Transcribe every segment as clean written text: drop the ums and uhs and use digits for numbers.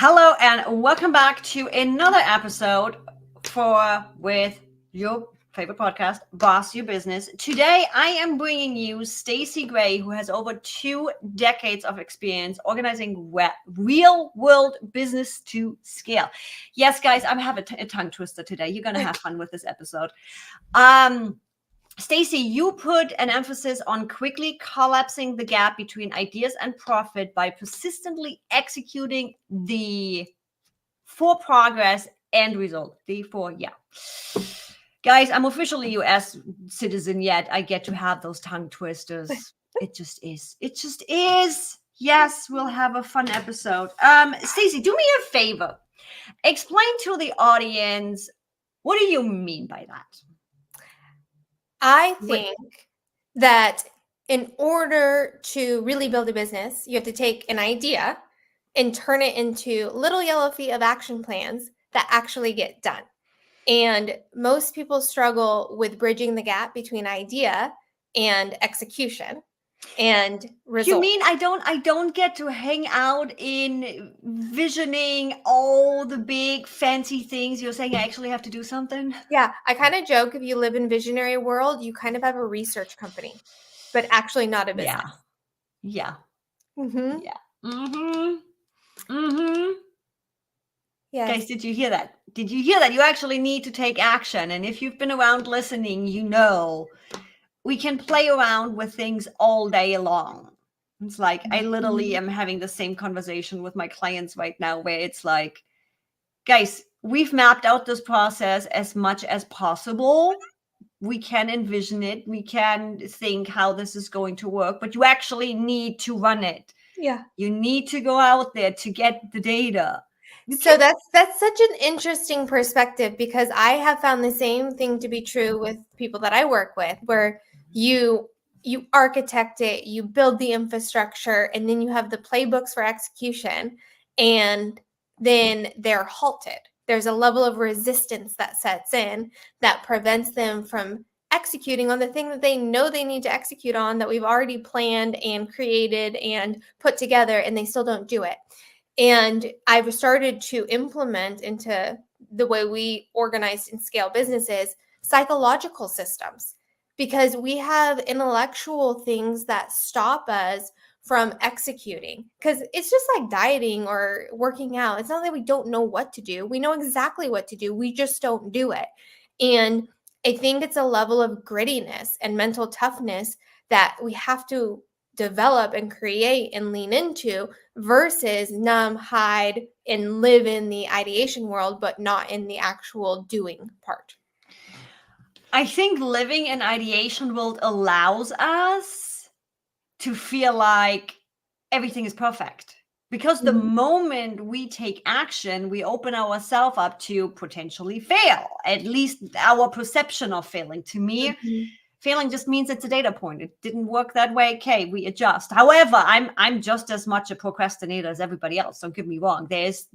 Hello and welcome back to another episode with your favorite podcast, Boss Your Business. Today, I am bringing you Staci Gray, who has over 2 decades of experience organizing real-world business to scale. Yes, guys, I'm having a tongue twister today. You're going to have fun with this episode. Staci, you put an emphasis on quickly collapsing the gap between ideas and profit by persistently executing the for progress and result. Guys, I'm officially US citizen yet. I get to have those tongue twisters. It just is. Yes, we'll have a fun episode. Staci, do me a favor. Explain to the audience, what do you mean by that? I think that in order to really build a business, you have to take an idea and turn it into little yellow feet of action plans that actually get done. And most people struggle with bridging the gap between idea and execution and results. You mean I don't get to hang out in visioning all the big fancy things? You're saying I actually have to do something? Yeah, I kind of joke, if you live in visionary world, you kind of have a research company, but actually not a business. Yeah. Mm-hmm. Yeah. Mm-hmm. Yes. Guys, did you hear that? Did you hear that? You actually need to take action. And if you've been around listening, you know we can play around with things all day long. It's like I literally am having the same conversation with my clients right now where it's like, guys, we've mapped out this process as much as possible. We can envision it. We can think how this is going to work, but you actually need to run it. Yeah. You need to go out there to get the data. So that's such an interesting perspective, because I have found the same thing to be true with people that I work with, where you architect it, you build the infrastructure, and then you have the playbooks for execution, and then they're halted. There's a level of resistance that sets in that prevents them from executing on the thing that they know they need to execute on, that we've already planned and created and put together, and they still don't do it. And I've started to implement into the way we organize and scale businesses psychological systems, because we have intellectual things that stop us from executing. Because it's just like dieting or working out. It's not that we don't know what to do. We know exactly what to do. We just don't do it. And I think it's a level of grittiness and mental toughness that we have to develop and create and lean into, versus numb, hide, and live in the ideation world, but not in the actual doing part. I think living in ideation world allows us to feel like everything is perfect. Because the moment we take action, we open ourselves up to potentially fail. At least our perception of failing. To me, failing just means it's a data point. It didn't work that way. Okay, we adjust. However, I'm just as much a procrastinator as everybody else. Don't get me wrong. There's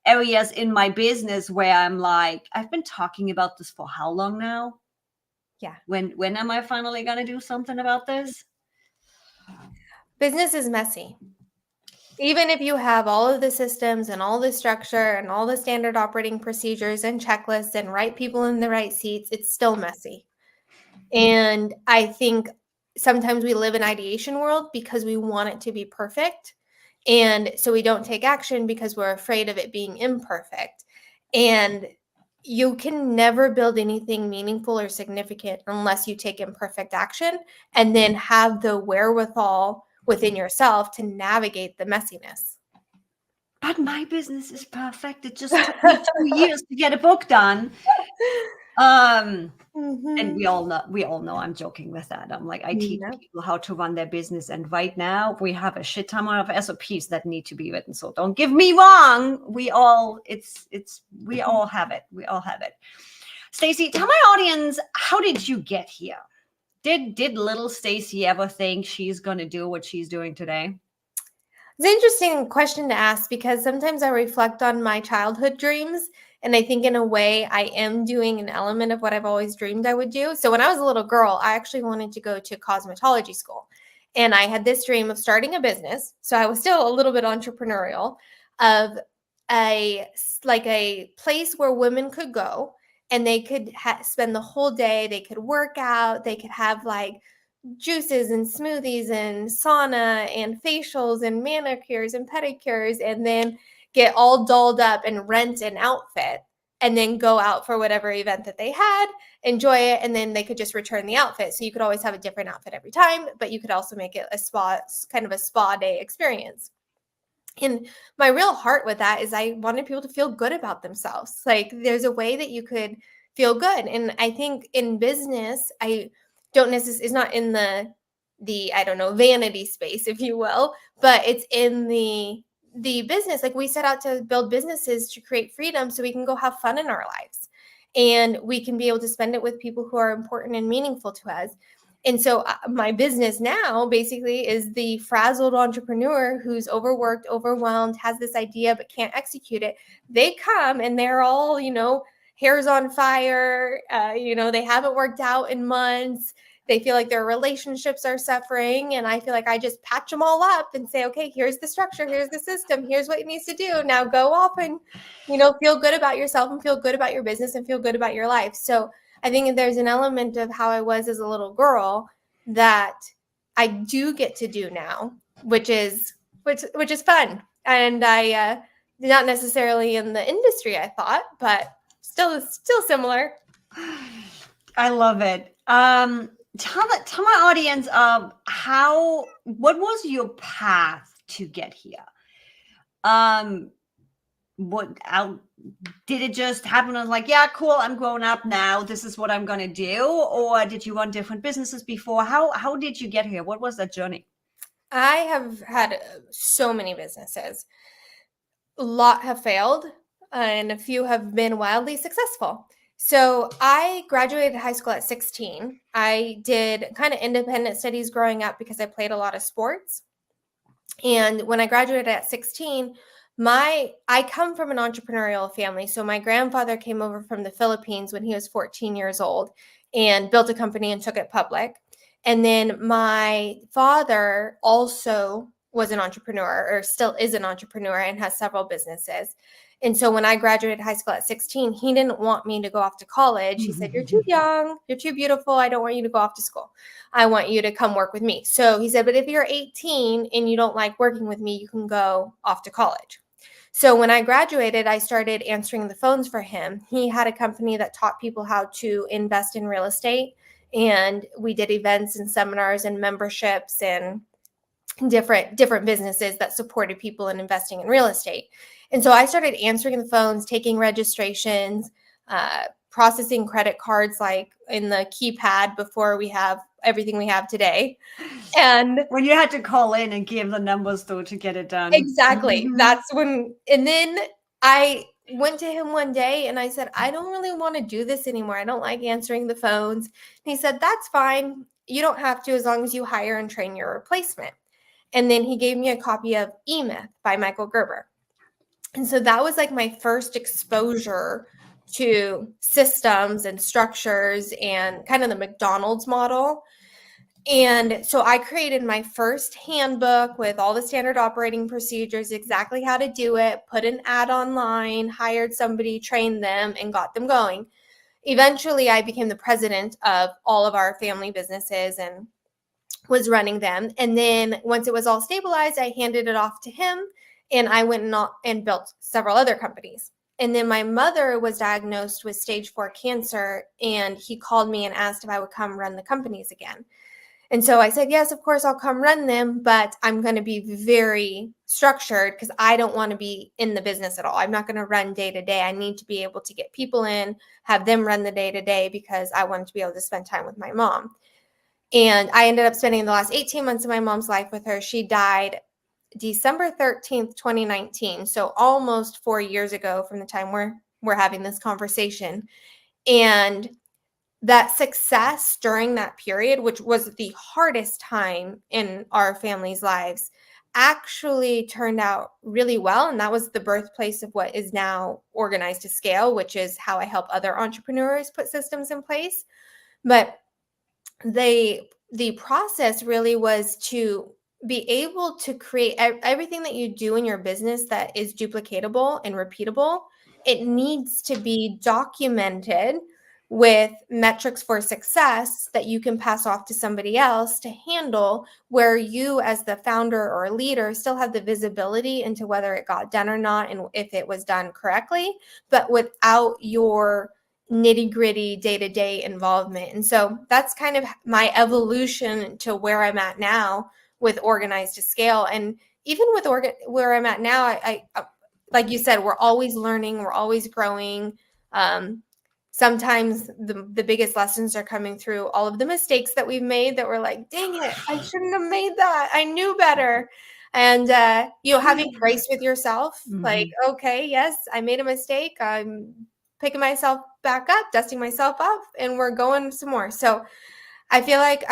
areas in my business where I'm like, I've been talking about this for how long now? Yeah. When am I finally going to do something about this? Business is messy. Even if you have all of the systems and all the structure and all the standard operating procedures and checklists and right people in the right seats, it's still messy. And I think sometimes we live in ideation world because we want it to be perfect. And so we don't take action because we're afraid of it being imperfect. And you can never build anything meaningful or significant unless you take imperfect action and then have the wherewithal within yourself to navigate the messiness. But my business is perfect. It just took me 2 years to get a book done. And we all know I'm joking with that. I'm like, I teach people how to run their business. And right now we have a shit ton of SOPs that need to be written. So don't get me wrong. We all have it. We all have it. Staci, tell my audience, how did you get here? Did little Staci ever think she's going to do what she's doing today? It's an interesting question to ask, because sometimes I reflect on my childhood dreams, and I think in a way I am doing an element of what I've always dreamed I would do. So when I was a little girl, I actually wanted to go to cosmetology school, and I had this dream of starting a business. So I was still a little bit entrepreneurial. of a place where women could go and they could spend the whole day. They could work out. They could have like juices and smoothies and sauna and facials and manicures and pedicures, and then get all dolled up and rent an outfit and then go out for whatever event that they had, enjoy it, and then they could just return the outfit. So you could always have a different outfit every time, but you could also make it a kind of a spa day experience. And my real heart with that is I wanted people to feel good about themselves. Like there's a way that you could feel good. And I think in business, I don't necessarily, it's not in the I don't know, vanity space, if you will, but it's in the business. Like we set out to build businesses to create freedom so we can go have fun in our lives. And we can be able to spend it with people who are important and meaningful to us. And so my business now basically is the frazzled entrepreneur who's overworked, overwhelmed, has this idea, but can't execute it. They come and they're all, hair's on fire. They haven't worked out in months. They feel like their relationships are suffering. And I feel like I just patch them all up and say, okay, here's the structure. Here's the system. Here's what it needs to do. Now go off and, feel good about yourself and feel good about your business and feel good about your life. So I think there's an element of how I was as a little girl that I do get to do now, which is fun. And I not necessarily in the industry I thought, but still similar. I love it. Tell my audience what was your path to get here? Did it just happen? I was like, yeah, cool, I'm grown up now, this is what I'm gonna do? Or did you run different businesses before? How did you get here? What was that journey? I have had so many businesses. A lot have failed and a few have been wildly successful. So I graduated high school at 16. I did kind of independent studies growing up because I played a lot of sports. And when I graduated at 16, I come from an entrepreneurial family. So my grandfather came over from the Philippines when he was 14 years old and built a company and took it public. And then my father also was an entrepreneur, or still is an entrepreneur, and has several businesses. And so when I graduated high school at 16, he didn't want me to go off to college. He said, you're too young, you're too beautiful. I don't want you to go off to school. I want you to come work with me. So he said, but if you're 18 and you don't like working with me, you can go off to college. So when I graduated, I started answering the phones for him. He had a company that taught people how to invest in real estate. And we did events and seminars and memberships and different businesses that supported people in investing in real estate. And so I started answering the phones, taking registrations, processing credit cards like in the keypad before we have everything we have today. And when you had to call in and give the numbers though to get it done. Exactly. That's when, and then I went to him one day and I said, I don't really want to do this anymore. I don't like answering the phones. And he said, that's fine. You don't have to, as long as you hire and train your replacement. And then he gave me a copy of E-Myth by Michael Gerber. And so that was like my first exposure to systems and structures and kind of the McDonald's model. And so I created my first handbook with all the standard operating procedures, exactly how to do it, put an ad online, hired somebody, trained them, and got them going. Eventually, I became the president of all of our family businesses and was running them. And then once it was all stabilized, I handed it off to him, and I went and built several other companies. And then my mother was diagnosed with stage 4 cancer, and he called me and asked if I would come run the companies again. And so I said, yes, of course, I'll come run them, but I'm going to be very structured because I don't want to be in the business at all. I'm not going to run day to day. I need to be able to get people in, have them run the day to day because I wanted to be able to spend time with my mom. And I ended up spending the last 18 months of my mom's life with her. She died December 13th, 2019. So almost 4 years ago from the time we're having this conversation. And that success during that period, which was the hardest time in our family's lives, actually turned out really well. And that was the birthplace of what is now Organized to Scale, which is how I help other entrepreneurs put systems in place. But the process really was to be able to create everything that you do in your business that is duplicatable and repeatable, it needs to be documented with metrics for success that you can pass off to somebody else to handle, where you as the founder or leader still have the visibility into whether it got done or not and if it was done correctly, but without your nitty-gritty day-to-day involvement. And so that's kind of my evolution to where I'm at now with Organize to Scale. And even with where I'm at now, I like you said, we're always learning, we're always growing. Sometimes the biggest lessons are coming through all of the mistakes that we've made that we're like, dang it, I shouldn't have made that. I knew better. And, having grace with yourself, like, okay, yes, I made a mistake. I'm picking myself back up, dusting myself up, and we're going some more. So I feel like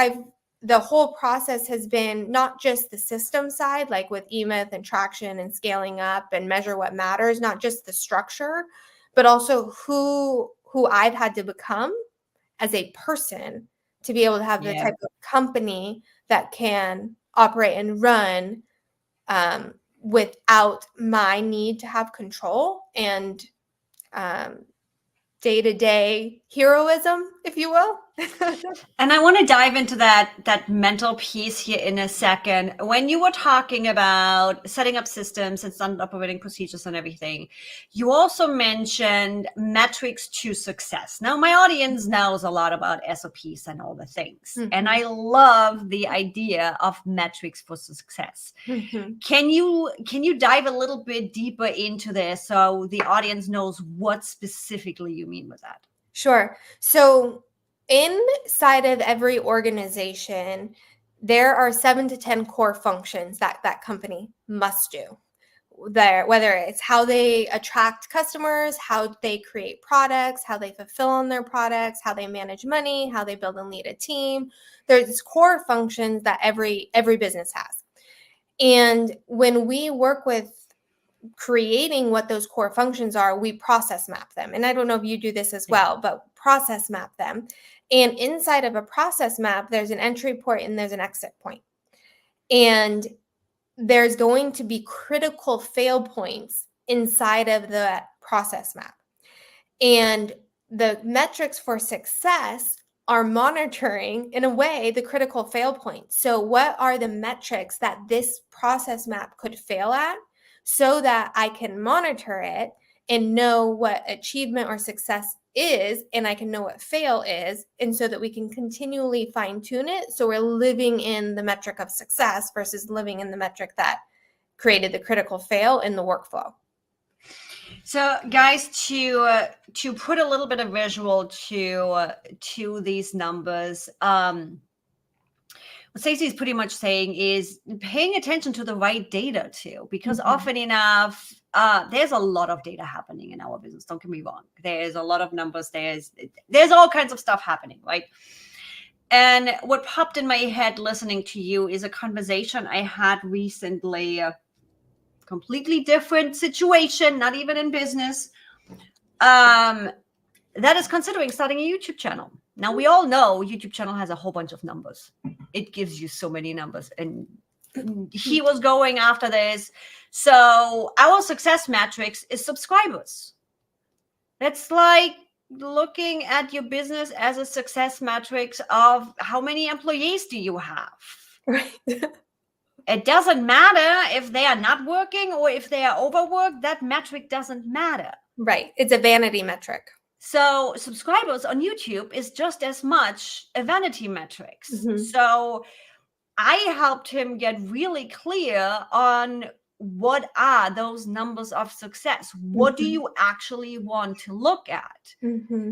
the whole process has been not just the system side, like with eMyth and traction and scaling up and measure what matters, not just the structure, but also who I've had to become as a person to be able to have the type of company that can operate and run without my need to have control and day-to-day heroism, if you will. And I want to dive into that mental piece here in a second. When you were talking about setting up systems and standard operating procedures and everything, you also mentioned metrics to success. Now, my audience knows a lot about SOPs and all the things, and I love the idea of metrics for success. Can you dive a little bit deeper into this so the audience knows what specifically you mean with that? Sure. So inside of every organization, there are 7 to 10 core functions that company must do. Whether it's how they attract customers, how they create products, how they fulfill on their products, how they manage money, how they build and lead a team. There's core functions that every business has. And when we work with creating what those core functions are, we process map them. And I don't know if you do this as well, but process map them. And inside of a process map, there's an entry point and there's an exit point. And there's going to be critical fail points inside of the process map. And the metrics for success are monitoring, in a way, the critical fail points. So what are the metrics that this process map could fail at, so that I can monitor it and know what achievement or success is, and I can know what fail is, and so that we can continually fine tune it. So we're living in the metric of success versus living in the metric that created the critical fail in the workflow. So, guys, to put a little bit of visual to these numbers, what Staci is pretty much saying is paying attention to the right data too, because often enough, there's a lot of data happening in our business. Don't get me wrong. There's a lot of numbers. There's all kinds of stuff happening, right? And what popped in my head listening to you is a conversation I had recently, a completely different situation, not even in business, that is considering starting a YouTube channel. Now, we all know YouTube channel has a whole bunch of numbers. It gives you so many numbers. And he was going after this. So our success metrics is subscribers. That's like looking at your business as a success metrics of how many employees do you have. Right. It doesn't matter if they are not working or if they are overworked. That metric doesn't matter. Right. It's a vanity metric. So subscribers on YouTube is just as much a vanity metrics. So I helped him get really clear on what are those numbers of success. What do you actually want to look at?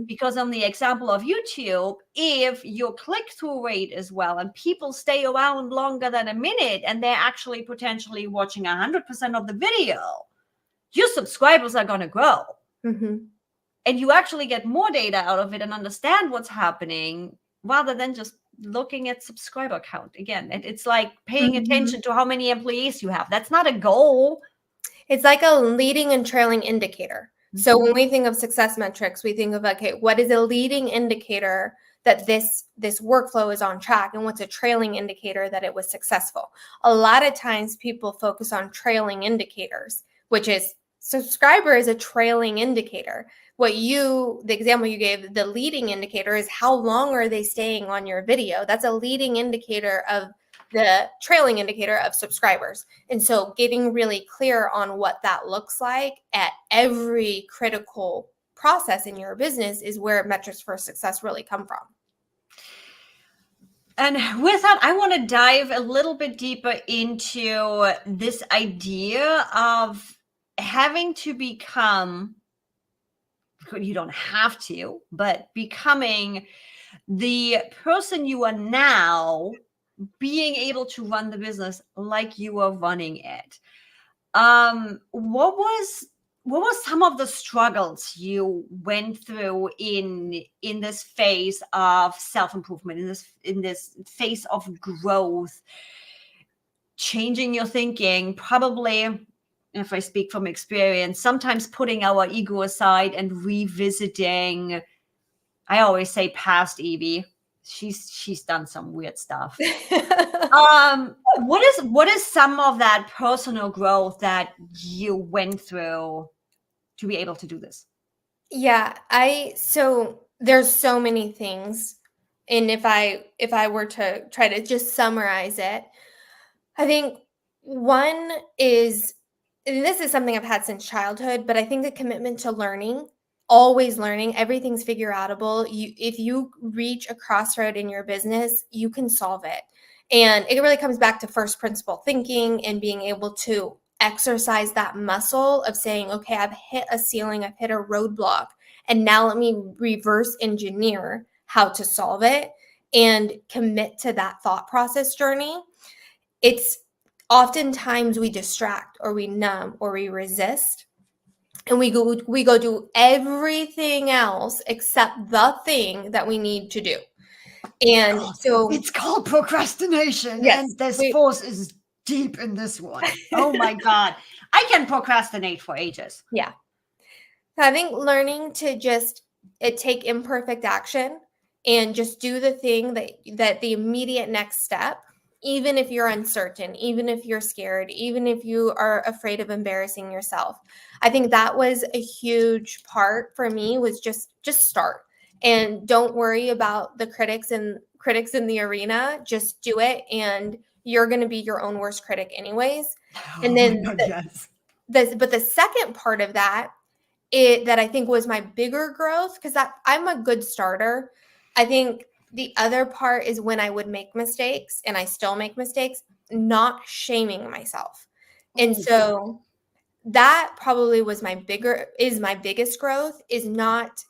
Because on the example of YouTube, if your click-through rate is well and people stay around longer than a minute and they're actually potentially watching 100% of the video, your subscribers are going to grow. And you actually get more data out of it and understand what's happening rather than just looking at subscriber count. Again, it's like paying attention to how many employees you have. That's not a goal. It's like a leading and trailing indicator. So when we think of success metrics, we think of, okay, what is a leading indicator that this workflow is on track, and what's a trailing indicator that it was successful. A lot of times people focus on trailing indicators, which is subscriber is a trailing indicator. The example you gave, the leading indicator is how long are they staying on your video. That's a leading indicator of the trailing indicator of subscribers. And so getting really clear on what that looks like at every critical process in your business is where metrics for success really come from. And with that, I want to dive a little bit deeper into this idea of having to become, you don't have to, but becoming the person you are now, being able to run the business like you are running it. What was some of the struggles you went through in this phase of self-improvement, in this phase of growth, changing your thinking? Probably, if I speak from experience, sometimes putting our ego aside and revisiting. I always say past Evie. She's done some weird stuff. What is some of that personal growth that you went through to be able to do this? Yeah, so there's so many things. And if I were to try to just summarize it, I think one is, and this is something I've had since childhood, but I think the commitment to learning, always learning, everything's figure outable. If you reach a crossroad in your business, you can solve it. And it really comes back to first principle thinking and being able to exercise that muscle of saying, okay, I've hit a ceiling, I've hit a roadblock, and now let me reverse engineer how to solve it and commit to that thought process journey. It's oftentimes we distract or we numb or we resist, and we go do everything else except the thing that we need to do. And so it's called procrastination. Yes, and this force is deep in this one. Oh my God. I can procrastinate for ages. Yeah. I think learning to just take imperfect action and just do the thing that the immediate next step, even if you're uncertain, even if you're scared, even if you are afraid of embarrassing yourself. I think that was a huge part for me, was just start. And don't worry about the critics in the arena. Just do it, and you're going to be your own worst critic anyways. And then but the second part of that, that I think was my bigger growth, because I'm a good starter. I think the other part is when I would make mistakes, and I still make mistakes, not shaming myself. And so that probably was my biggest growth, is not,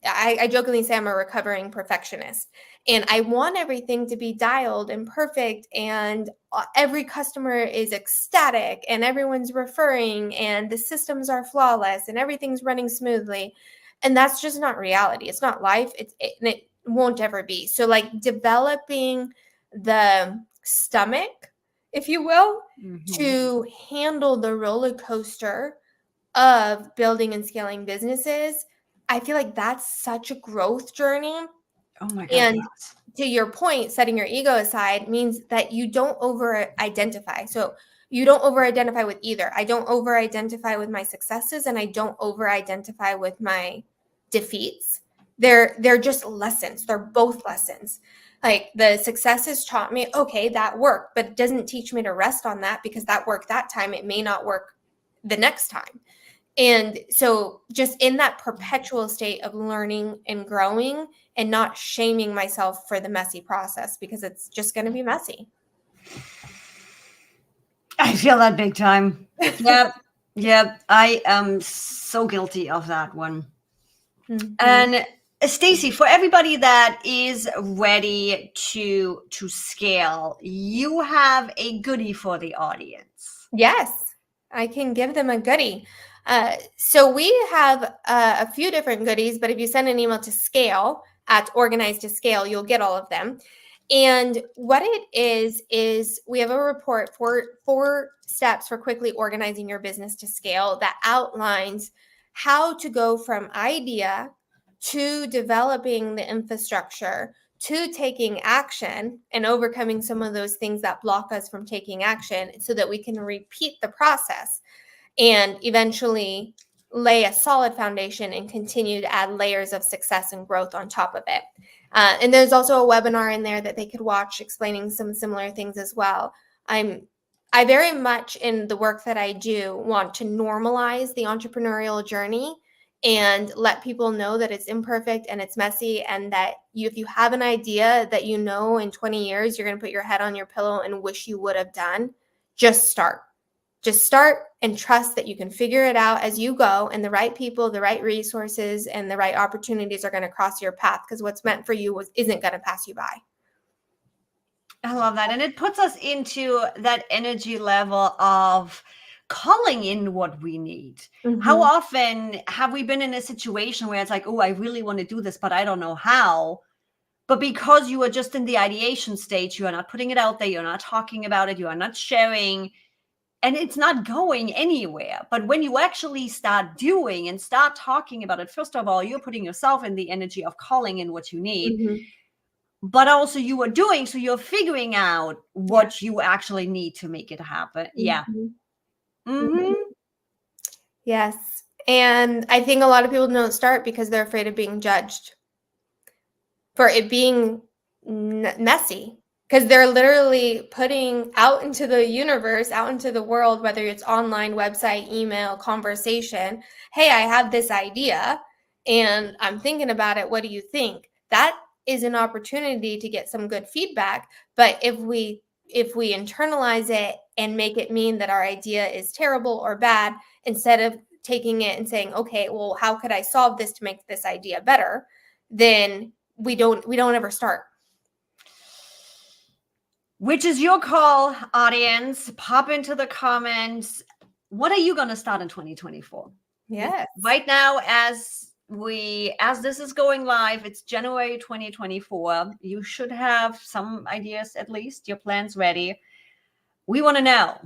I jokingly say I'm a recovering perfectionist, and I want everything to be dialed and perfect, and every customer is ecstatic, and everyone's referring, and the systems are flawless, and everything's running smoothly. And that's just not reality. It's not life. It won't ever be. So like developing the stomach, if you will, to handle the roller coaster of building and scaling businesses, I feel like that's such a growth journey. Oh my God. And to your point, setting your ego aside means that you don't over-identify. So you don't over-identify with either. I don't over-identify with my successes, and I don't over-identify with my defeats. They're just lessons. They're both lessons. Like the successes taught me, okay, that worked, but it doesn't teach me to rest on that, because that worked that time. It may not work the next time. And so just in that perpetual state of learning and growing, and not shaming myself for the messy process, because it's just going to be messy. I feel that big time. Yep. I am so guilty of that one. And Staci, for everybody that is ready to scale, you have a goodie for the audience. Yes, I can give them a goodie. So we have a few different goodies, but if you send an email to scale at Organize to Scale, you'll get all of them. And what it is we have a report for 4 steps for quickly organizing your business to scale that outlines how to go from idea to developing the infrastructure, to taking action and overcoming some of those things that block us from taking action so that we can repeat the process and eventually lay a solid foundation and continue to add layers of success and growth on top of it. And there's also a webinar in there that they could watch explaining some similar things as well. I very much, in the work that I do, want to normalize the entrepreneurial journey and let people know that it's imperfect and it's messy, and that if you have an idea that you know in 20 years you're going to put your head on your pillow and wish you would have done, just start. Just start and trust that you can figure it out as you go, and the right people, the right resources, and the right opportunities are going to cross your path, because what's meant for you isn't going to pass you by. I love that. And it puts us into that energy level of calling in what we need. How often have we been in a situation where it's like, oh, I really want to do this, but I don't know how? But because you are just in the ideation stage, you are not putting it out there, you're not talking about it, you are not sharing, and it's not going anywhere. But when you actually start doing and start talking about it, first of all, you're putting yourself in the energy of calling in what you need. But also you are doing, so you're figuring out what you actually need to make it happen. Yes. And I think a lot of people don't start because they're afraid of being judged for it being messy, because they're literally putting out into the universe, out into the world, whether it's online, website, email, conversation, hey, I have this idea and I'm thinking about it. What do you think? That is an opportunity to get some good feedback. But if we internalize it and make it mean that our idea is terrible or bad, instead of taking it and saying, okay, well, how could I solve this to make this idea better? Then we don't ever start. Which is your call, audience. Pop into the comments. What are you going to start in 2024? Yes. Right now, as this is going live, it's January 2024. You should have some ideas, at least your plans ready. We want to know,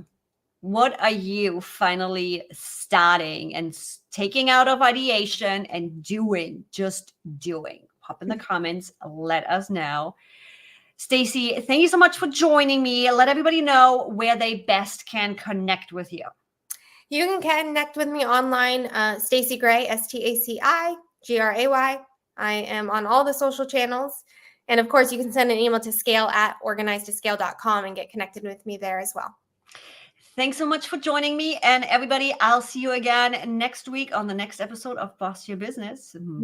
what are you finally starting and taking out of ideation and doing? Just doing. Pop in the comments. Let us know. Staci, thank you so much for joining me. Let everybody know where they best can connect with you. You can connect with me online, Staci Gray, StaciGray. I am on all the social channels. And of course, you can send an email to scale@organizedtoscale.com and get connected with me there as well. Thanks so much for joining me. And everybody, I'll see you again next week on the next episode of Boss Your Business.